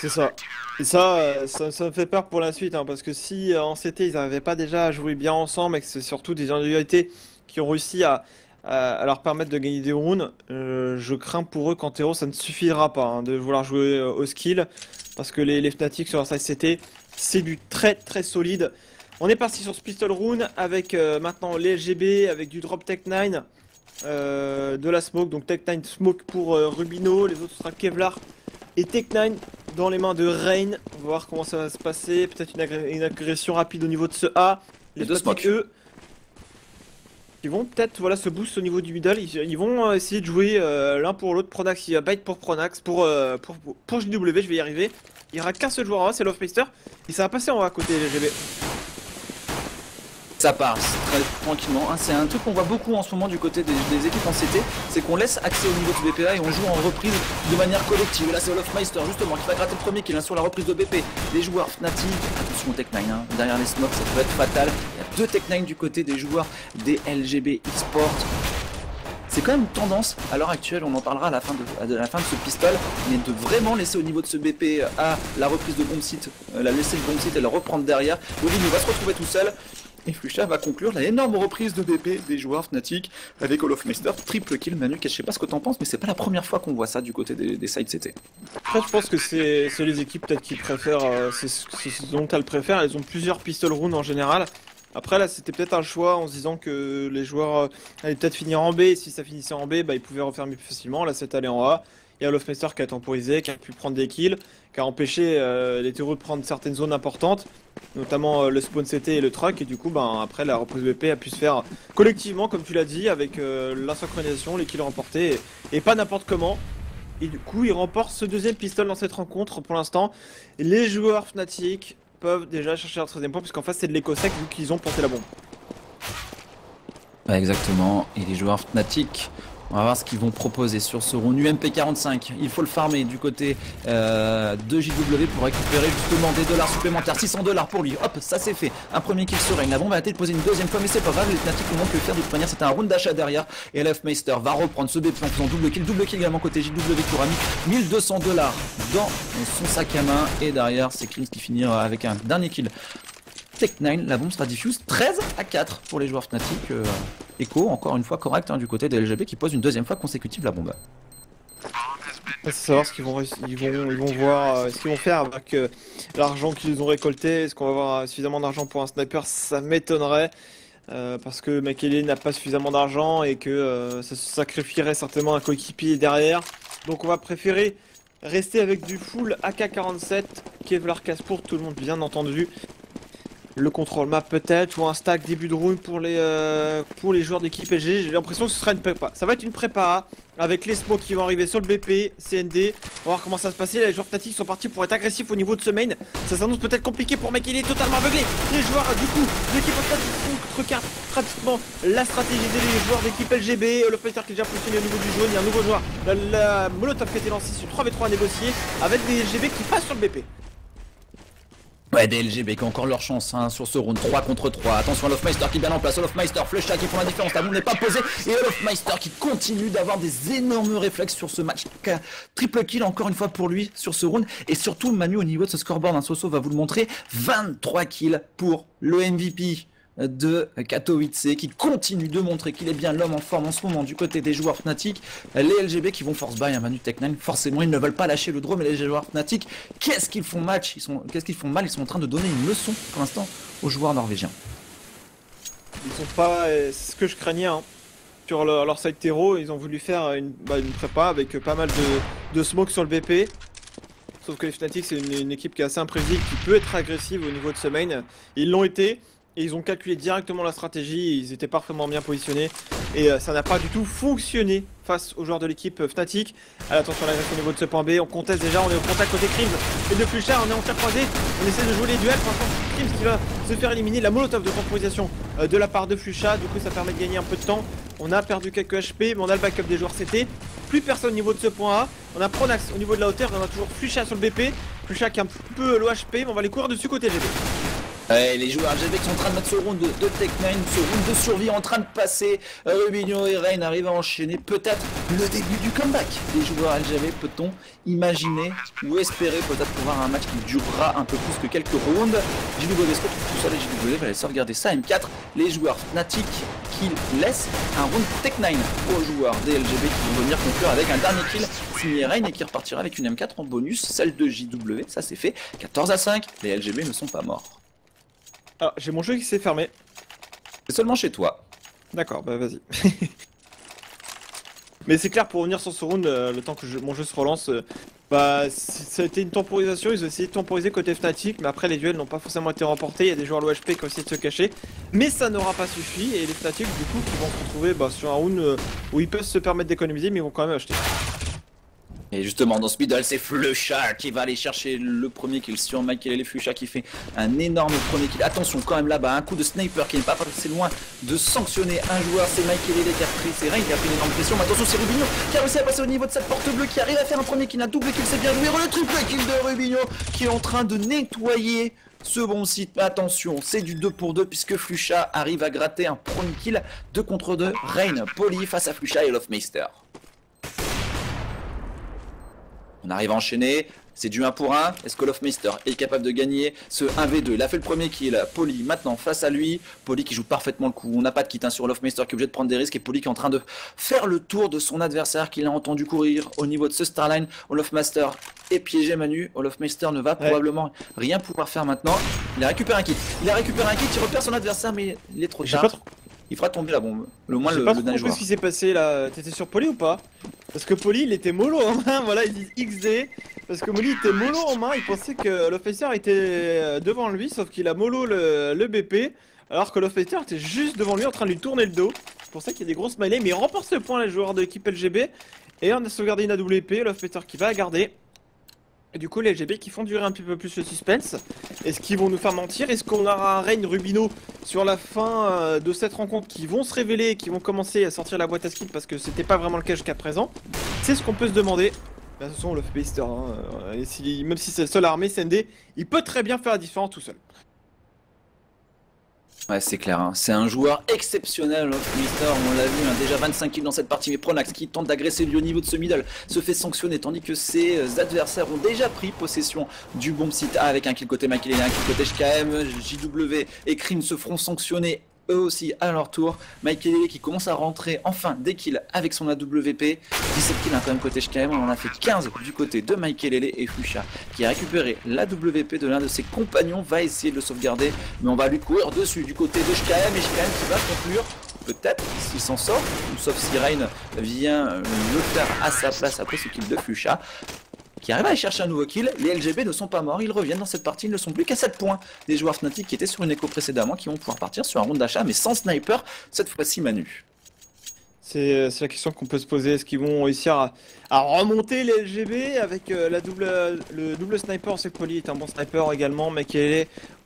C'est ça. Et ça me fait peur pour la suite, hein, parce que si en CT ils n'arrivaient pas déjà à jouer bien ensemble et que c'est surtout des individualités qui ont réussi à leur permettre de gagner des rounds, je crains pour eux qu'en terreau ça ne suffira pas, hein, de vouloir jouer au skill, parce que les Fnatic sur leur side CT c'est du très solide. On est parti sur ce pistol round avec maintenant les LGB, avec du drop Tech 9, de la smoke, donc Tech 9 smoke pour Rubino, les autres sera Kevlar et Tech 9 dans les mains de Rain. On va voir comment ça va se passer, peut-être une agression rapide au niveau de ce A. Les Fnatic eux, ils vont peut-être voilà, se boost au niveau du middle, ils vont essayer de jouer l'un pour l'autre. Pronax, il va bait pour Pronax, pour JW, je vais y arriver. Il n'y aura qu'un seul joueur en A, c'est Lovepayster, et ça va passer en A côté LGB. Ça part très tranquillement, hein. C'est un truc qu'on voit beaucoup en ce moment du côté des équipes en CT, c'est qu'on laisse accès au niveau du BPA et on joue en reprise de manière collective. Et là c'est Olofmeister justement qui va gratter le premier kill sur la reprise de BP. Les joueurs Fnatic, attention Tech 9, hein. Derrière les smokes ça peut être fatal. Il y a 2 Tech 9 du côté des joueurs des LGB eSport. C'est quand même une tendance à l'heure actuelle, on en parlera à la fin de ce pistol, mais de vraiment laisser au niveau de ce BP à la reprise de bomb site, la laisser le bomb site et le reprendre derrière. Wovin va se retrouver tout seul. Et Flusha va conclure la énorme reprise de BP des joueurs Fnatic avec Olofmeister, triple kill. Manu, je sais pas ce que t'en penses, mais c'est pas la première fois qu'on voit ça du côté des sides CT. Après, je pense que c'est les équipes peut-être qui préfèrent, c'est ce dont elles préfèrent, elles ont plusieurs pistol rounds en général. Après là c'était peut-être un choix en se disant que les joueurs allaient peut-être finir en B, et si ça finissait en B, bah, ils pouvaient refermer plus facilement. Là c'est allé en A, Il y a Olofmeister qui a temporisé, qui a pu prendre des kills, qui a empêché les terreaux de prendre certaines zones importantes, notamment le spawn CT et le truck. Et du coup, ben, après, la reprise BP a pu se faire collectivement, comme tu l'as dit, avec la synchronisation, les kills remportés, et pas n'importe comment. Et du coup, il remporte ce deuxième pistolet dans cette rencontre pour l'instant. Les joueurs Fnatic peuvent déjà chercher leur 13e point, puisqu'en face, c'est de l'éco-sec vu qu'ils ont porté la bombe. Ouais, exactement, et les joueurs Fnatic, on va voir ce qu'ils vont proposer sur ce round. UMP45, il faut le farmer du côté de JW pour récupérer justement des dollars supplémentaires. 600 dollars pour lui, hop, ça c'est fait. Un premier kill sur Reign, la bombe a été posée une deuxième fois, mais c'est pas grave, les Fnatic ne manquent que faire de toute manière. C'était un round d'achat derrière, et Olofmeister va reprendre ce BP en faisant double kill également côté JW qui aura mis 1200 dollars dans son sac à main, et derrière c'est Krims qui finit avec un dernier kill. Tech9, la bombe sera diffuse 13-4 pour les joueurs Fnatic. Echo, encore une fois correct du côté de LGB qui pose une deuxième fois consécutive la bombe. C'est savoir ce qu'ils vont, ils vont voir, ce qu'ils vont faire avec l'argent qu'ils ont récolté. Est-ce qu'on va avoir suffisamment d'argent pour un sniper? Ça m'étonnerait. Parce que Makele n'a pas suffisamment d'argent et que ça sacrifierait certainement un coéquipier derrière. Donc on va préférer rester avec du full AK-47, Kevlar casse pour tout le monde bien entendu. Le contrôle map peut-être, ou un stack début de round pour les joueurs d'équipe LG. J'ai l'impression que ce sera une prépa. Ça va être une prépa avec les smokes qui vont arriver sur le BP, CND. On va voir comment ça va se passer. Les joueurs Fnatic sont partis pour être agressifs au niveau de ce main. Ça s'annonce peut-être compliqué pour Mike, il est totalement aveuglé. Les joueurs du coup l'équipe Fnatic regardent pratiquement la stratégie des joueurs d'équipe LGB. Le fighter qui est déjà positionné au niveau du jaune. Il y a un nouveau joueur. La Molotov qui a été lancée sur 3v3 à négocier avec des LGB qui passent sur le BP. Ouais, des LGB qui ont encore leur chance sur ce round 3 contre 3. Attention à Olofmeister qui est bien en place. Olofmeister, Flusha qui font la différence. La bombe n'est pas posée. Et Olofmeister qui continue d'avoir des énormes réflexes sur ce match. Triple kill encore une fois pour lui sur ce round. Et surtout, Manu, au niveau de ce scoreboard, Soso va vous le montrer. 23 kills pour le MVP de Katowice qui continue de montrer qu'il est bien l'homme en forme en ce moment du côté des joueurs Fnatic. Les LGB qui vont force buy, Manu Tech9, forcément ils ne veulent pas lâcher le drone, mais les joueurs Fnatic, qu'est-ce qu'ils font mal, ils sont en train de donner une leçon pour l'instant aux joueurs norvégiens. Ils sont pas, c'est ce que je craignais sur leur side terreau, ils ont voulu faire une prépa avec pas mal de smoke sur le BP. Sauf que les Fnatic c'est une équipe qui est assez imprévisible, qui peut être agressive au niveau de ce main. Ils l'ont été. Et ils ont calculé directement la stratégie, ils étaient parfaitement bien positionnés et ça n'a pas du tout fonctionné face aux joueurs de l'équipe Fnatic. Attention à l'agression au niveau de ce point B, on conteste déjà, on est au contact côté Krims et de Flusha, on est en tir croisé, on essaie de jouer les duels, pour l'instant Krims qui va se faire éliminer, la molotov de temporisation de la part de Flusha, du coup ça permet de gagner un peu de temps. On a perdu quelques HP, mais on a le backup des joueurs CT, plus personne au niveau de ce point A, on a Pronax au niveau de la hauteur, on a toujours Flusha sur le BP, Flusha qui est un peu low HP, mais on va les courir dessus côté GB. Les joueurs LGB qui sont en train de mettre ce round de Tech9, ce round de survie en train de passer. Rubinho et Reign arrivent à enchaîner peut-être le début du comeback des joueurs LGB. Peut-on imaginer ou espérer peut-être pouvoir un match qui durera un peu plus que quelques rounds? JW se retrouve tout seul et JW va aller sauvegarder ça M4. Les joueurs Fnatic qui laissent un round Tech9 aux joueurs des LGB qui vont venir conclure avec un dernier kill signé Reign et qui repartira avec une M4 en bonus, celle de JW. Ça c'est fait, 14-5, les LGB ne sont pas morts. Alors, j'ai mon jeu qui s'est fermé. C'est seulement chez toi. D'accord, bah vas-y. Mais c'est clair, pour revenir sur ce round, le temps que mon jeu se relance, ça a été une temporisation. Ils ont essayé de temporiser côté Fnatic, mais après les duels n'ont pas forcément été remportés. Il y a des joueurs low HP qui ont essayé de se cacher. Mais ça n'aura pas suffi, et les Fnatic, du coup, qui vont se retrouver sur un round où ils peuvent se permettre d'économiser, mais ils vont quand même acheter. Et justement dans ce middle c'est Flusha qui va aller chercher le premier kill sur Makele. Flusha qui fait un énorme premier kill. Attention quand même là-bas, un coup de sniper qui n'est pas passé loin de sanctionner un joueur. C'est Makele qui a pris, c'est Reign qui a pris une énorme pression. Mais attention c'est Rubinho qui a réussi à passer au niveau de cette porte bleue, qui arrive à faire un premier kill, un double kill, c'est bien joué. Le triple kill de Rubinho qui est en train de nettoyer ce bon site. Mais attention, c'est du 2 pour 2 puisque Flusha arrive à gratter un premier kill 2 contre 2. Reign poli face à Flusha et Olofmeister. On arrive à enchaîner, c'est du 1 pour 1. Est-ce que Olofmeister est capable de gagner ce 1v2? Il a fait le premier kill, Poli maintenant face à lui. Poli qui joue parfaitement le coup, on n'a pas de kit sur Olofmeister qui est obligé de prendre des risques. Et Poli qui est en train de faire le tour de son adversaire qu'il a entendu courir au niveau de ce Starline. Olofmeister est piégé Manu, Olofmeister ne va probablement rien pouvoir faire maintenant. Il a récupéré un kit, il repère son adversaire mais il est trop tard. il fera tomber la bombe. Au moins Je sais le pas trop dernier compris joueur. ce qui s'est passé là. T'étais sur Poli ou pas? Parce que Poli il était mollo en main, voilà, ils disent XD. Parce que Molly était mollo en main, il pensait que l'officer était devant lui, sauf qu'il a mollo le BP, alors que l'officer était juste devant lui en train de lui tourner le dos. C'est pour ça qu'il y a des grosses smileys, mais il remporte ce point les joueurs de l'équipe LGB. Et on a sauvegardé une AWP, l'officer qui va la garder. Et du coup les LGB qui font durer un petit peu plus le suspense. Est-ce qu'ils vont nous faire mentir? Est-ce qu'on aura un Reign Rubino sur la fin de cette rencontre qui vont se révéler, qui vont commencer à sortir la boîte à skip parce que c'était pas vraiment le cas jusqu'à présent? C'est ce qu'on peut se demander. De toute façon, le FPSter, hein, même si c'est le seul armé, SND, il peut très bien faire la différence tout seul. Ouais, c'est clair, hein. C'est un joueur exceptionnel, Mister, on l'a vu, hein, déjà 25 kills dans cette partie, mais Pronax qui tente d'agresser lui au niveau de ce middle se fait sanctionner, tandis que ses adversaires ont déjà pris possession du bomb site A avec un kill côté Makele, un kill côté HKM, JW et Krim se feront sanctionner eux aussi à leur tour. Makele qui commence à rentrer enfin des kills avec son AWP, 17 kills quand même côté HKM, on en a fait 15 du côté de Makele et Fuchsia qui a récupéré l'AWP de l'un de ses compagnons, va essayer de le sauvegarder, mais on va lui courir dessus du côté de HKM et HKM qui va conclure. Peut-être s'il s'en sort, ou sauf si Reign vient le faire à sa place après ce kill de Fuchsia, qui arrive à aller chercher un nouveau kill. Les LGB ne sont pas morts, ils reviennent dans cette partie, ils ne sont plus qu'à 7 points. Les joueurs Fnatic qui étaient sur une écho précédemment, qui vont pouvoir partir sur un round d'achat, mais sans sniper, cette fois-ci Manu. C'est la question qu'on peut se poser. Est-ce qu'ils vont réussir à remonter les LGB avec le double sniper? C'est que Poli est un bon sniper également, mais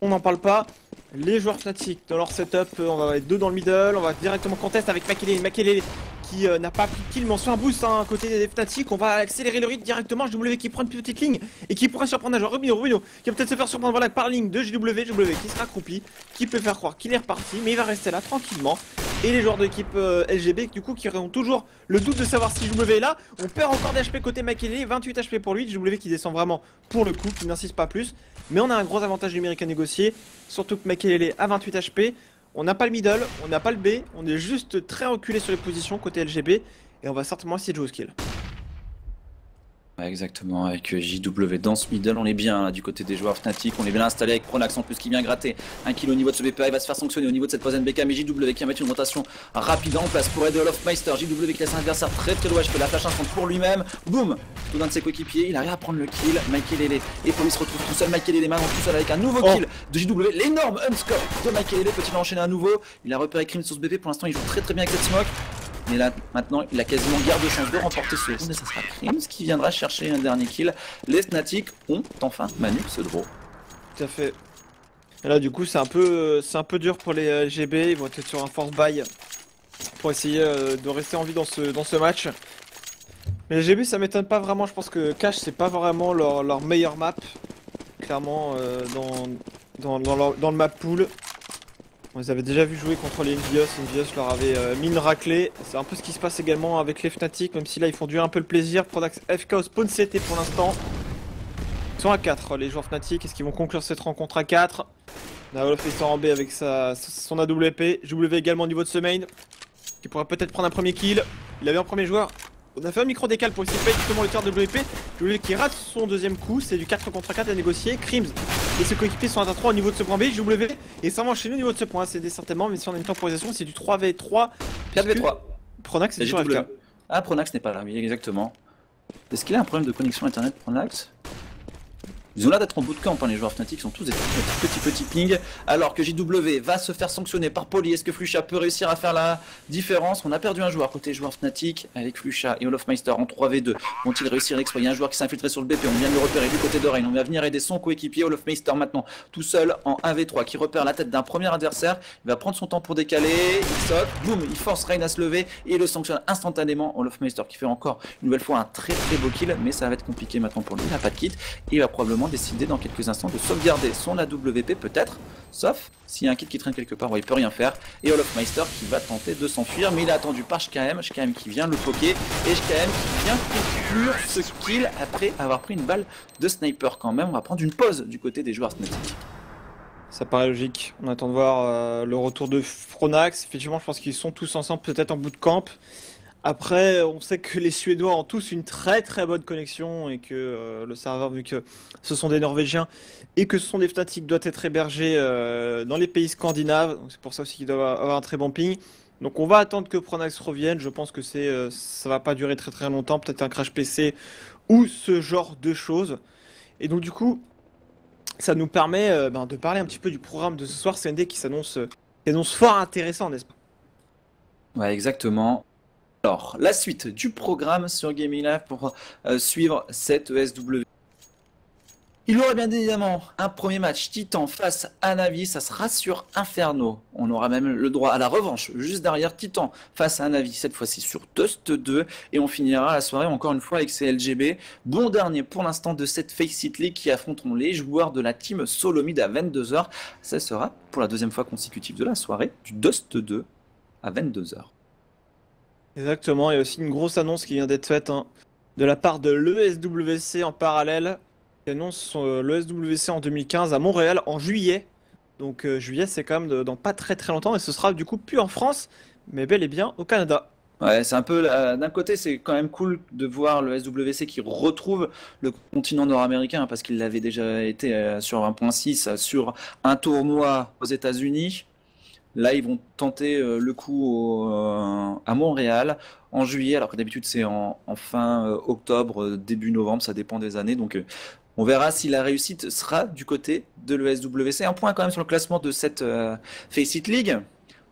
on n'en parle pas. Les joueurs Fnatic, dans leur setup, on va être deux dans le middle, on va directement contest avec Makele. Makele qui n'a pas pris de kill, mais on se fait un boost hein, côté des Fnatic. On va accélérer le rythme directement. JW qui prend une petite ligne et qui pourrait surprendre un joueur. Rubino qui va peut-être se faire surprendre voilà, par ligne de JW qui sera accroupi, qui peut faire croire qu'il est reparti, mais il va rester là tranquillement. Et les joueurs de l'équipe LGB du coup qui auront toujours le doute de savoir si JW est là. On perd encore d'HP côté Makele, 28 HP pour lui. JW qui descend vraiment pour le coup, qui n'insiste pas plus. Mais on a un gros avantage numérique à négocier, surtout que Makele a 28 HP. On n'a pas le middle, on n'a pas le B, on est juste très reculé sur les positions côté LGB et on va certainement essayer de jouer au skill. Ouais, exactement, avec JW dans ce middle, on est bien là, du côté des joueurs Fnatic, on est bien installé avec Pronax en plus qui vient gratter un kill au niveau de ce BPA, il va se faire sanctionner au niveau de cette troisième BK, mais JW qui va mettre une rotation rapide en place pour aider Olofmeister. JW qui laisse un adversaire très loin, je fais la flash instant pour lui-même, boum, tout d'un de ses coéquipiers, il arrive à prendre le kill, Makele et Poli se retrouve tout seul, Makele maintenant tout seul avec un nouveau kill de JW, l'énorme unscore de Makele, peut-il enchaîner à nouveau, il a repéré Krim sur ce BP, pour l'instant il joue très bien avec cette smoke. Mais là, maintenant, il a quasiment garde de chance de remporter ce round et ça sera Krims qui viendra chercher un dernier kill. Les Fnatic ont enfin Manu ce draw. Tout à fait. Et là, du coup, c'est un peu dur pour les LGB. Ils vont être sur un force buy pour essayer de rester en vie dans ce match. Mais les LGB, ça m'étonne pas vraiment. Je pense que Cash, c'est pas vraiment leur meilleure map. Clairement, dans le map pool. On les avait déjà vu jouer contre les Envious, Envious leur avait mis une raclée. C'est un peu ce qui se passe également avec les Fnatic, même si là ils font durer un peu le plaisir. Pronax FK au spawn CT pour l'instant. Ils sont à 4 les joueurs Fnatic, est-ce qu'ils vont conclure cette rencontre à 4? On a Olofmeister en B avec son AWP, JW également au niveau de ce main, qui pourrait peut-être prendre un premier kill. Il avait un premier joueur. On a fait un micro décal pour essayer de faire justement le tir de WP. WP qui rate son deuxième coup, c'est du 4 contre 4 à négocier. Krims et ses coéquipiers sont à 3 au niveau de ce point B. JW et ça va enchaîner au niveau de ce point. C'est certainement, mais si on a une temporisation, c'est du 3v3. 4v3. Pronax c'est sur FK. Ah, Pronax n'est pas là, oui, exactement. Est-ce qu'il a un problème de connexion internet, Pronax? Ils ont l'air d'être en bootcamp, hein, les joueurs Fnatic sont tous des petits ping. Alors que JW va se faire sanctionner par Poli. Est-ce que Fuchsia peut réussir à faire la différence? On a perdu un joueur côté joueur Fnatic avec Fuchsia et Olofmeister en 3v2. Vont-ils réussir l'exploit? Il y a un joueur qui s'est infiltré sur le BP. On vient de le repérer du côté de Reign. On va venir aider son coéquipier Olofmeister maintenant tout seul en 1v3 qui repère la tête d'un premier adversaire. Il va prendre son temps pour décaler. Il saute. Boum. Il force Reign à se lever et il le sanctionne instantanément. Olofmeister qui fait encore une nouvelle fois un très beau kill. Mais ça va être compliqué maintenant pour lui. Il n'a pas de kit. Et il va probablement décider dans quelques instants de sauvegarder son AWP peut-être, sauf s'il y a un kit qui traîne quelque part où il peut rien faire, et Olofmeister qui va tenter de s'enfuir, mais il est attendu par HKM qui vient le poker, et HKM qui vient conclure ce kill après avoir pris une balle de sniper quand même. On va prendre une pause du côté des joueurs Fnatic. Ça paraît logique, on attend de voir le retour de Pronax. Effectivement je pense qu'ils sont tous ensemble peut-être en bootcamp. Après, on sait que les Suédois ont tous une très très bonne connexion et que le serveur, vu que ce sont des Norvégiens et que ce sont des Fnatic, doit être hébergé dans les pays scandinaves. Donc c'est pour ça aussi qu'ils doivent avoir un très bon ping. Donc on va attendre que Pronax revienne. Je pense que ça va pas durer très très longtemps. Peut-être un crash PC ou ce genre de choses. Et donc du coup, ça nous permet de parler un petit peu du programme de ce soir. CND qui s'annonce fort intéressant, n'est-ce pas? Ouais, exactement. Alors, la suite du programme sur Gaming Live pour suivre cette ESW. Il y aura bien évidemment un premier match Titan face à Navi, ça sera sur Inferno. On aura même le droit à la revanche juste derrière Titan face à Navi, cette fois-ci sur Dust 2. Et on finira la soirée encore une fois avec ces LGB. Bon dernier pour l'instant de cette Faceit League qui affronteront les joueurs de la team Solomid à 22h. Ça sera pour la deuxième fois consécutive de la soirée du Dust 2 à 22h. Exactement, il y a aussi une grosse annonce qui vient d'être faite de la part de l'ESWC en parallèle, qui annonce l'ESWC en 2015 à Montréal en juillet. Donc juillet, c'est quand même dans pas très très longtemps et ce sera du coup plus en France, mais bel et bien au Canada. Ouais, c'est un peu d'un côté, c'est quand même cool de voir le SWC qui retrouve le continent nord-américain parce qu'il avait déjà été sur 1.6 sur un tournoi aux États-Unis. Là, ils vont tenter le coup à Montréal en juillet, alors que d'habitude c'est en fin octobre, début novembre, ça dépend des années. Donc on verra si la réussite sera du côté de l'ESWC. Un point quand même sur le classement de cette Faceit League.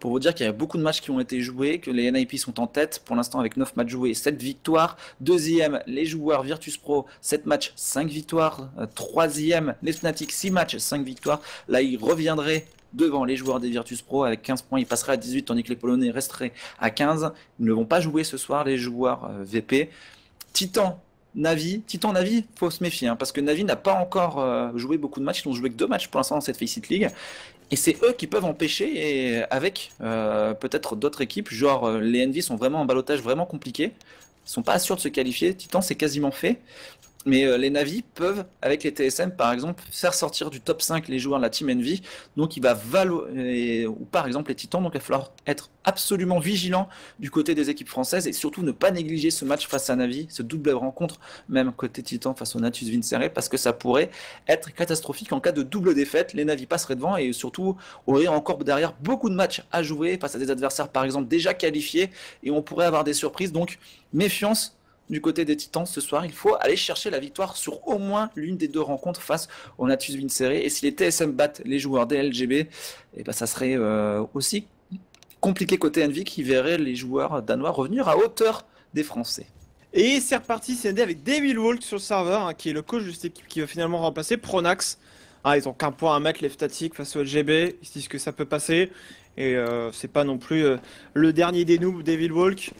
Pour vous dire qu'il y a beaucoup de matchs qui ont été joués, que les NIP sont en tête pour l'instant avec 9 matchs joués, 7 victoires. Deuxième, les joueurs Virtus Pro, 7 matchs, 5 victoires. Troisième, les Fnatic, 6 matchs, 5 victoires. Là, ils reviendraient devant les joueurs des Virtus Pro avec 15 points. Ils passeraient à 18 tandis que les Polonais resteraient à 15. Ils ne vont pas jouer ce soir, les joueurs VP. Navi, faut se méfier parce que Navi n'a pas encore joué beaucoup de matchs. Ils n'ont joué que 2 matchs pour l'instant dans cette Faceit League. Et c'est eux qui peuvent empêcher, et avec peut-être d'autres équipes, genre les Envy sont vraiment en ballottage vraiment compliqué. Ils sont pas sûrs de se qualifier. Titan, c'est quasiment fait. Mais les Navi peuvent, avec les TSM par exemple, faire sortir du top 5 les joueurs de la Team Envy. Donc il va ou par exemple les Titans. Donc il va falloir être absolument vigilant du côté des équipes françaises et surtout ne pas négliger ce match face à Navi, ce double rencontre, même côté Titan face au Natus Vincere, parce que ça pourrait être catastrophique en cas de double défaite. Les Navi passeraient devant et surtout aurait encore derrière beaucoup de matchs à jouer face à des adversaires par exemple déjà qualifiés et on pourrait avoir des surprises. Donc méfiance du côté des Titans ce soir, il faut aller chercher la victoire sur au moins l'une des 2 rencontres face au Natus Vincere. Et si les TSM battent les joueurs des LGB, et ben ça serait aussi compliqué côté Envy qui verrait les joueurs danois revenir à hauteur des Français. Et c'est reparti, CND avec Devil Walk sur le serveur, qui est le coach de cette équipe qui va finalement remplacer Pronax. Ils ont qu'un point à mettre, les Fnatic face au LGB, ils se disent que ça peut passer. Et c'est pas non plus le dernier des noobs, Devil Walk.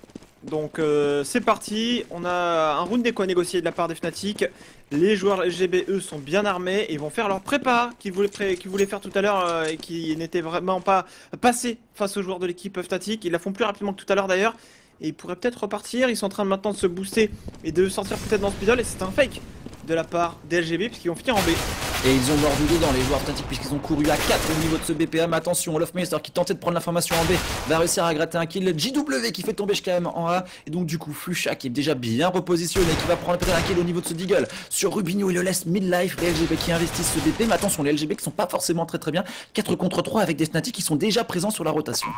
Donc c'est parti, on a un round d'éco à négocier de la part des Fnatic. Les joueurs LGB, eux, sont bien armés et vont faire leur prépa qu'ils voulaient faire tout à l'heure et qui n'était vraiment pas passé face aux joueurs de l'équipe Fnatic. Ils la font plus rapidement que tout à l'heure d'ailleurs. Et ils pourraient peut-être repartir, ils sont en train maintenant de se booster et de sortir peut-être dans ce Speedle. Et c'est un fake de la part des LGB puisqu'ils vont finir en B. Et ils ont mordu dedans les joueurs Fnatic puisqu'ils ont couru à 4 au niveau de ce BPM. Attention, Olofmeister qui tentait de prendre l'information en B va réussir à gratter un kill. JW qui fait tomber quand même en A. Et donc du coup Flusha qui est déjà bien repositionné, qui va prendre peut-être un kill au niveau de ce Deagle. Sur Rubinho il le laisse mid-life. Les LGB qui investissent ce BP. Mais attention, les LGB qui sont pas forcément très bien. 4 contre 3 avec des Fnatic qui sont déjà présents sur la rotation.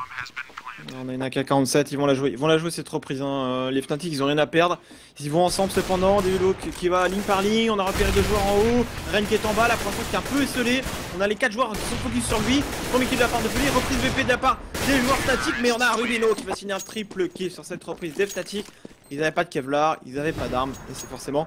On a une AK-47, ils vont la jouer cette reprise. Les Fnatic, ils ont rien à perdre. Ils vont ensemble cependant. Devilok qui va ligne par ligne. On a repéré 2 joueurs en haut. Ren qui est en bas, là pour l'instant qui est un peu esselé. On a les 4 joueurs qui sont focus sur lui. Premier kill de la part de Fully, reprise VP de la part des joueurs Fnatic. Mais on a Rubino qui va signer un triple kill sur cette reprise des Fnatic. Ils n'avaient pas de Kevlar, ils n'avaient pas d'armes. Et c'est forcément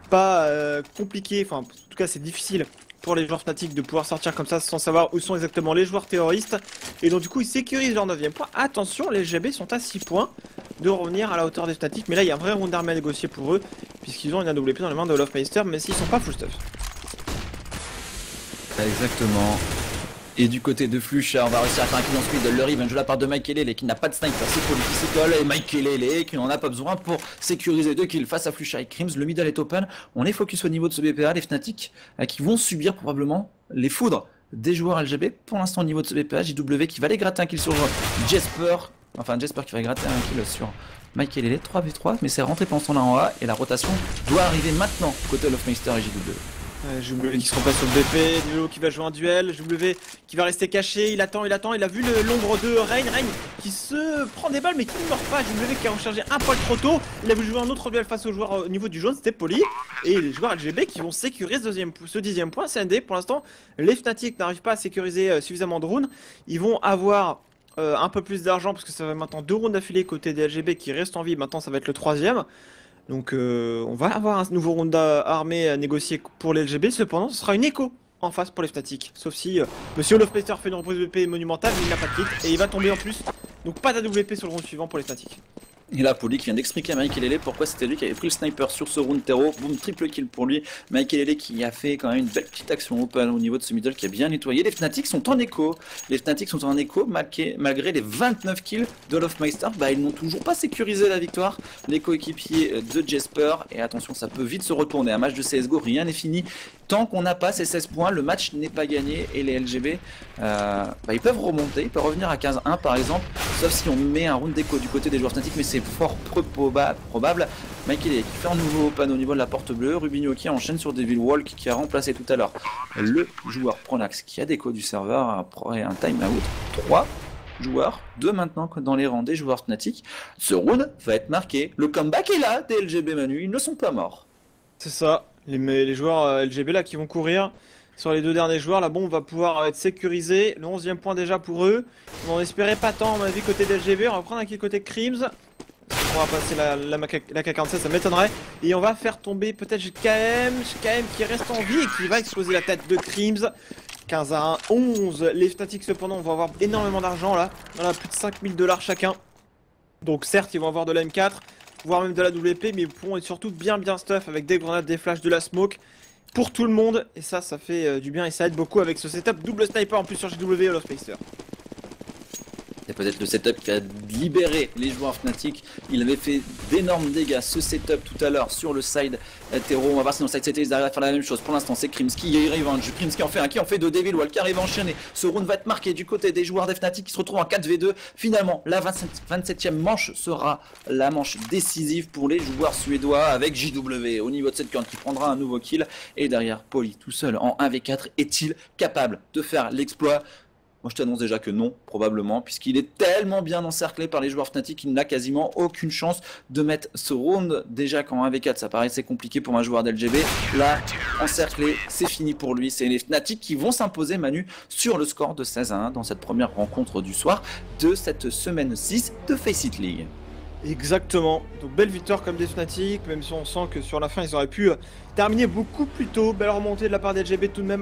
pas compliqué. Enfin, en tout cas, c'est difficile pour les joueurs Fnatic de pouvoir sortir comme ça sans savoir où sont exactement les joueurs terroristes. Et donc du coup ils sécurisent leur 9ème point. Attention, les LGB sont à 6 points de revenir à la hauteur des Fnatic. Mais là il y a un vrai round d'armes à négocier pour eux, puisqu'ils ont une AWP dans les mains de Olofmeister, mais s'ils sont pas full stuff. Exactement. Et du côté de Flusha, on va réussir à faire un kill en speed. Le revenge de la part de Mike Kelele qui n'a pas de sniper, c'est pour lui qui s'école. Et Mike Kelele qui n'en a pas besoin pour sécuriser 2 kills face à Flusha et Crims. Le middle est open. On est focus au niveau de ce BPA. Les Fnatic qui vont subir probablement les foudres des joueurs LGB. Pour l'instant au niveau de ce BPA, JW qui va aller gratter un kill sur Jesper. Enfin, Jesper qui va gratter un kill sur MyKelele, 3v3, mais c'est rentré pendant ce temps-là en A, et la rotation doit arriver maintenant, côté Lofmeister et JW. JW qui se remplace sur le BP, Duelo qui va jouer un duel, JW qui va rester caché, il attend, il a vu l'ombre de Reign qui se prend des balles mais qui ne meurt pas, JW qui a rechargé un poil trop tôt, il a voulu jouer un autre duel face aux joueurs au niveau du jaune, c'était Poli, et les joueurs LGB qui vont sécuriser ce 10ème point, CND pour l'instant, les Fnatic n'arrivent pas à sécuriser suffisamment de runes, ils vont avoir un peu plus d'argent parce que ça va maintenant 2 rounds d'affilée côté des LGB qui restent en vie, maintenant ça va être le 3ème. Donc on va avoir un nouveau round armé à négocier pour les LGB, cependant ce sera une écho en face pour les Fnatic. Sauf si Monsieur Lofmeister fait une reprise de BP monumentale, mais il n'a pas de kit et il va tomber en plus. Donc pas d'AWP sur le round suivant pour les Fnatic. Et là, Poli qui vient d'expliquer à MyKelele pourquoi c'était lui qui avait pris le sniper sur ce round terreau. Boum, triple kill pour lui. MyKelele qui a fait quand même une belle petite action open au niveau de ce middle qui a bien nettoyé. Les Fnatic sont en écho. Les Fnatic sont en écho malgré les 29 kills de Lofmeister. Bah, ils n'ont toujours pas sécurisé la victoire. Les coéquipiers de Jesper. Et attention, ça peut vite se retourner. Un match de CSGO, rien n'est fini. Tant qu'on n'a pas ces 16 points, le match n'est pas gagné. Et les LGB, ils peuvent remonter. Ils peuvent revenir à 15-1 par exemple. Sauf si on met un round d'écho du côté des joueurs Fnatic. Mais c'est fort peu probable. MyKelele qui fait un nouveau open au niveau de la porte bleue. Rubinho qui enchaîne sur Devil Walk qui a remplacé tout à l'heure le joueur Pronax qui a déco du serveur après un timeout. 3 joueurs, 2 maintenant dans les rangs des joueurs Fnatic. Ce round va être marqué. Le comeback est là des LGB Manu. Ils ne sont pas morts. C'est ça, les joueurs LGB là qui vont courir sur les 2 derniers joueurs, la bombe va pouvoir être sécurisée, le 11ème point déjà pour eux, on n'en espérait pas tant à mon avis côté d'LGB, on va prendre un kill côté Crims, on va passer la K47, ça m'étonnerait, et on va faire tomber peut-être JKM qui reste en vie et qui va exploser la tête de Crims. 15-1, 11, les Fnatic cependant vont avoir énormément d'argent là, voilà, plus de 5000 $ chacun, donc certes ils vont avoir de la M4, voire même de la WP, mais ils pourront être surtout bien stuff avec des grenades, des flashs, de la smoke pour tout le monde, et ça fait du bien et ça aide beaucoup avec ce setup double sniper en plus sur JW et Lofmeister. C'est peut-être le setup qui a libéré les joueurs Fnatic. Il avait fait d'énormes dégâts ce setup tout à l'heure sur le side terreau. On va voir si dans le side CT ils arrivent à faire la même chose. Pour l'instant c'est Krimski et Revenge. Krimski en fait un qui en fait deux, Devil Wall qui arrive à enchaîner. Ce round va être marqué du côté des joueurs des Fnatic qui se retrouvent en 4v2. Finalement la 27e manche sera la manche décisive pour les joueurs suédois avec JW au niveau de cette carte qui prendra un nouveau kill. Et derrière Poli tout seul en 1v4 est-il capable de faire l'exploit? Moi je t'annonce déjà que non, probablement, puisqu'il est tellement bien encerclé par les joueurs Fnatic qu'il n'a quasiment aucune chance de mettre ce round. Déjà qu'en 1v4 ça paraissait compliqué pour un joueur d'LGB, là, encerclé, c'est fini pour lui. C'est les Fnatic qui vont s'imposer Manu sur le score de 16-1 dans cette première rencontre du soir de cette semaine 6 de Faceit League. Exactement, donc belle victoire comme des Fnatic, même si on sent que sur la fin ils auraient pu terminer beaucoup plus tôt. Belle remontée de la part d'LGB tout de même.